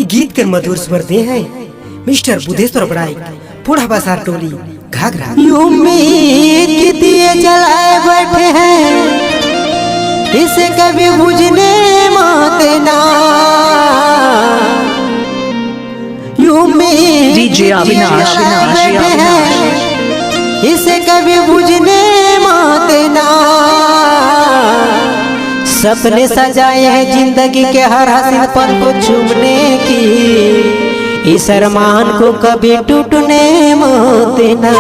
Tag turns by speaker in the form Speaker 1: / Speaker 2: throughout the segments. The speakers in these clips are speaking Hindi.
Speaker 1: गीत के मधुर स्वर दे हैं मिस्टर बुधेश्वर बड़ाई बूढ़ा बाजार टोली घाघरा।
Speaker 2: उम्मीद की दिए जलाए बैठे हैं, इसे कभी बुझने मत ना।
Speaker 3: डीजे अविनाश
Speaker 2: इसे कभी बुझने मत ना। सपने सजाए हैं जिंदगी के हर हसीन पल को चूमने की, इस अरमान को कभी टूटने मत ना।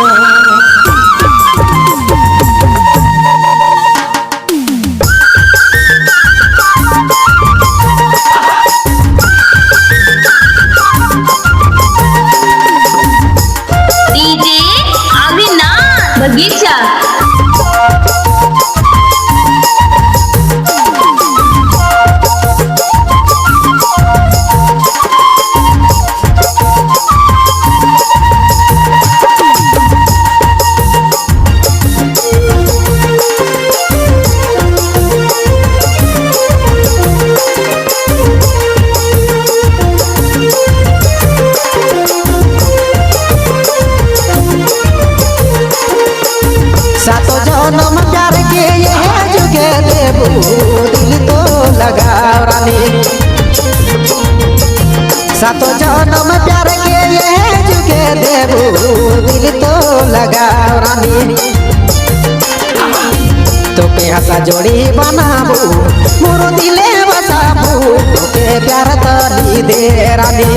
Speaker 4: डीजे अविनाश बगीचा।
Speaker 2: सातों जन्म प्यार के ये जुगे देबू, दिल तो लगाओ रानी। सातों जन्म प्यार के ये जुगे देबू, दिल तो लगाओ रानी। तो के हंसा जोड़ी बनाबू, मोरो दिले बसाबू, तो के प्यार तली दे रानी।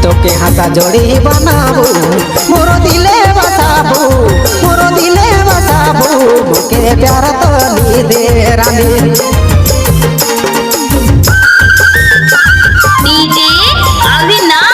Speaker 2: तो के हंसा जोड़ी बनाबू, मोरो दिले बसाबू, मोरो दिले बसाबू, के प्यार तली दे रानी।
Speaker 4: डीजे अविनाश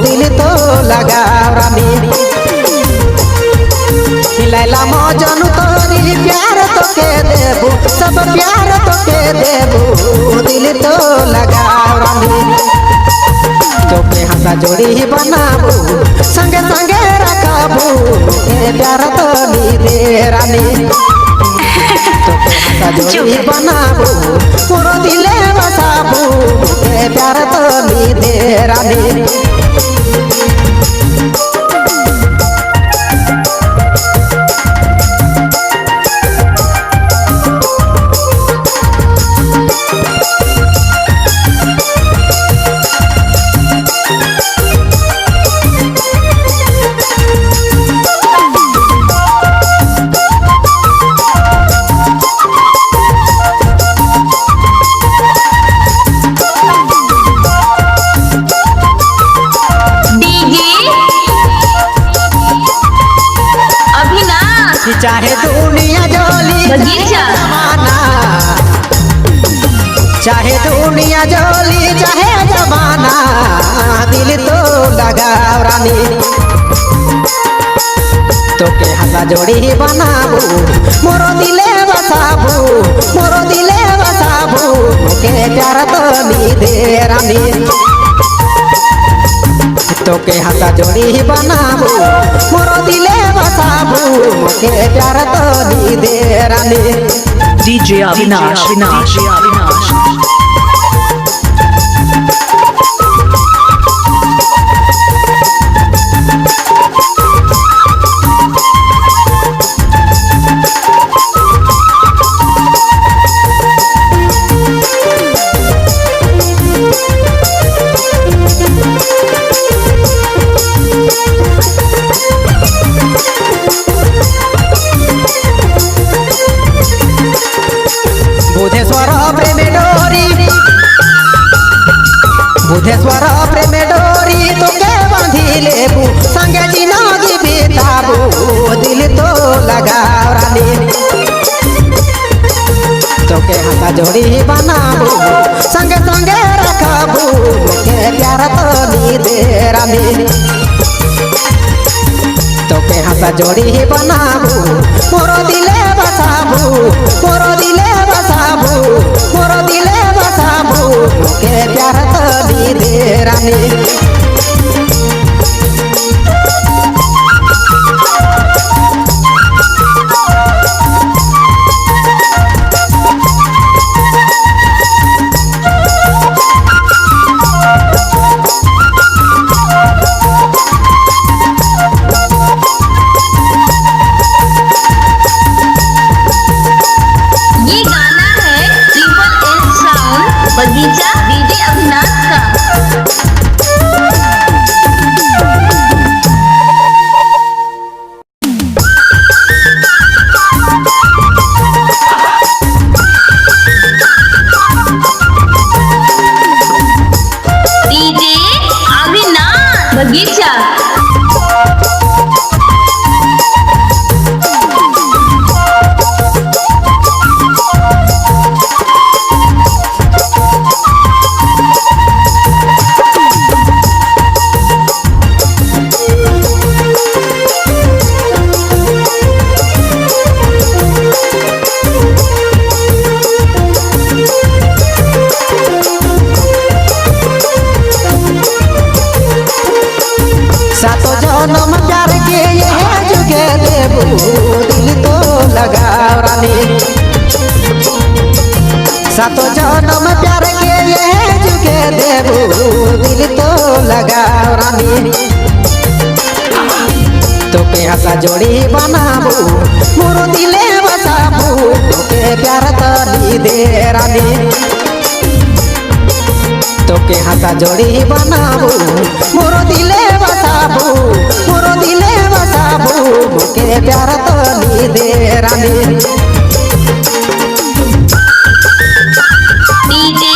Speaker 2: दिल तो लगा रानी। लैला मौजन तोरी प्यार तो के देबू, सब प्यार तो के देबू, दिल तो लगा रानी। तो के हंसा जोड़ी बनाबू, संगे संगे रखाबू, के प्यार तो ली दे रानी। तो के हंसा जोड़ी बनाबू, पूरा दिले बसाबू, के प्यार तो ली दे रानी। चाहे दुनिया जोली
Speaker 4: बगीचा
Speaker 2: जमाना, चाहे दुनिया जोली चाहे जमाना, दिल तो लगाओ रानी। तो के हंसा जोड़ी बनाबू, मोरो दिले बसाबू, मोरो दिले बसाबू, के प्यार तो ली दे रानी। तो के हंसा जोड़ी बनाबू, मोरो दिले बसाबू, के प्यार तो ली दे रानी।
Speaker 3: डीजे अविनाश
Speaker 2: बुधेश्वर प्रेम डोरी बुधेश्वर प्रेम डोरी तोके बांधी लेबू संगे जिंदगी बिताबू दिल तो लगाओ रानी तोके हाथ जोड़ी बनाबू संगे संगे रखबू के प्यार तो नी दे रानी तोके हाथ जोड़ी बनाबू मोरो दिले बसाबू मोरो दिले बसाबू मोरो दिले बसाबू के प्यार तो नी दे रानी
Speaker 4: ये गाना है ट्रिपल एस साउंड बगीचा डीजे अविनाश का। डीजे अविनाश बगीचा।
Speaker 2: सातो जन्म प्यार के ये जुगे देबू दिल तो लगाओ रानी सातो जन्म प्यार के ये जुगे देबू दिल तो लगाओ रानी तोके हाथ जोड़ी बनाबू मोरो दिले बसाबू तोके प्यार तो नी दे रानी तोके हाथ जोड़ी बनाबू मोरो दिले बसाबू मोरो दिले बसाबू के प्यार तो नी दे रानी
Speaker 4: डीजे